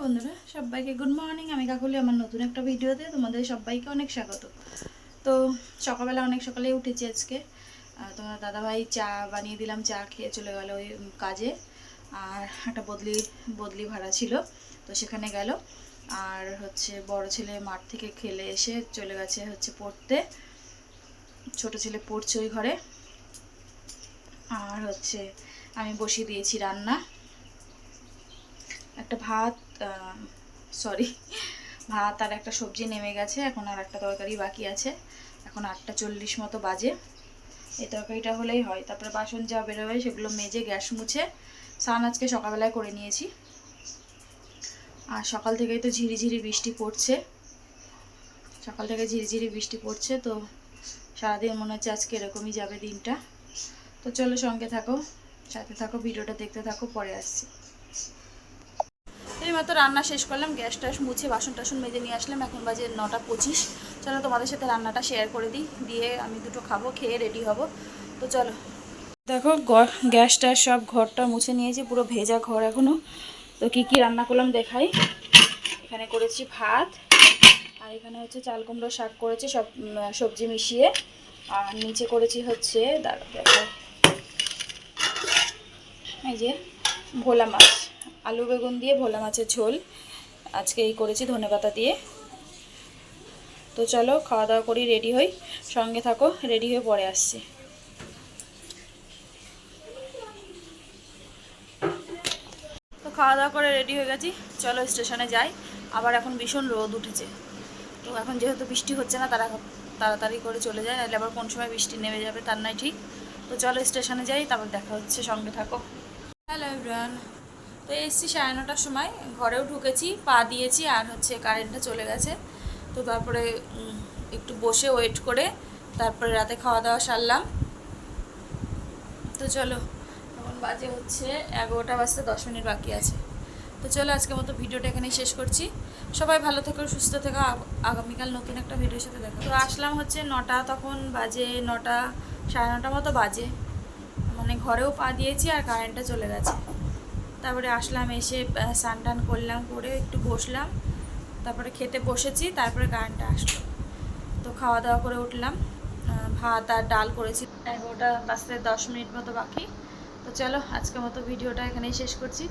বন্ধুরা, সবাইকে good morning. আমি কাকুলি, আমার নতুন একটা ভিডিওতে তোমাদের সবাইকে অনেক স্বাগত। তো সকালবেলা অনেক সকালেই উঠেছি আজকে। তোমার দাদাভাই চা বানিয়ে দিলাম, চা খেয়ে চলে গেল ওই কাজে। আর একটা বদলি ভাড়া ছিল, তো সেখানে গেল। আর বড় ছেলে মাঠ থেকে খেলে এসে চলে গেছে পড়তে। ছোট ছেলে পড়ছে ওই ঘরে। আর আমি বসিয়ে দিয়েছি রান্না। একটা ভাত আর একটা সবজি নেমে গেছে। এখন আর একটা তরকারি বাকি আছে। এখন 8:40 মতো বাজে। এই তরকারিটা হলেই হয়। তারপরে বাসন যা বেরোবে সেগুলো মেজে গ্যাস মুছে স্নান আজকে সকালবেলায় করে নিয়েছি। আর সকাল থেকেই তো ঝিরিঝিরি বৃষ্টি পড়ছে। তো সারাদিন মনে হচ্ছে আজকে এরকমই যাবে দিনটা। তো চলো, সঙ্গে থাকো, সাথে থাকো, ভিডিওটা দেখতে থাকো, পরে আসছি। এইমাত্র রান্না শেষ করলাম, গ্যাস ট্যাস মুছে বাসন টাসন মেজে নিয়ে আসলাম। এখন বাজে 9:25। চলো তোমাদের সাথে রান্নাটা শেয়ার করে দিই, দিয়ে আমি দুটো খাবো, খেয়ে রেডি হব। তো চলো, দেখো গ্যাস ট্যাস সব ঘরটা মুছে নিয়েছি, পুরো ভেজা ঘর এখনও। তো কি কি রান্না করলাম দেখাই। এখানে করেছি ভাত, আর এখানে চাল কুমড়ো শাক করেছি, সব সবজি মিশিয়ে। আর নিচে করেছি দেখো, এই যে ভোলা মাছ, আলু বেগুন দিয়ে ভোলা মাছের ঝোল আজকে এই করেছি, ধনেপাতা দিয়ে। তো চলো খাওয়া দাওয়া করি, রেডি হই, সঙ্গে থাকো, রেডি হয়ে পরে আসছি। তো খাওয়া দাওয়া করে রেডি হয়ে গেছি, চলো স্টেশনে যাই। আবার এখন ভীষণ রোদ উঠেছে। তো এখন যেহেতু বৃষ্টি হচ্ছে না, তাড়াতাড়ি করে চলে যায়, নাহলে আবার কোন সময় বৃষ্টি নেমে যাবে তার নাই ঠিক। তো চলো স্টেশনে যাই, তারপর দেখা হচ্ছে, সঙ্গে থাকো। Hello everyone. তো এসছি 9:30টার সময়, ঘরেও ঢুকেছি, পা দিয়েছি, আর কারেন্টটা চলে গেছে। তো তারপরে একটু বসে ওয়েট করে তারপরে রাতে খাওয়া দাওয়া সারলাম। তো চলো, এখন বাজে 11টা বাজতে 10 মিনিট বাকি আছে। তো চলো, আজকের মতো ভিডিওটা এখানেই শেষ করছি। সবাই ভালো থেকো, সুস্থ থেকো। আগামীকাল নতুন একটা ভিডিওর সাথে দেখা। তো আসলাম 9টা, তখন বাজে 9টা, 9:30 মতো বাজে। মানে ঘরেও পা দিয়েছি আর কারেন্টটা চলে গেছে। তারপরে আসলাম, এসে স্নান টান করলাম, করে একটু বসলাম, তারপরে খেতে বসেছি, তারপরে কারেন্টটা আসলো। তো খাওয়া দাওয়া করে উঠলাম, ভাত আর ডাল করেছি। 11টা বাজতে 10 মিনিট মতো বাকি। তো চলো, আজকের মতো ভিডিওটা এখানেই শেষ করছি।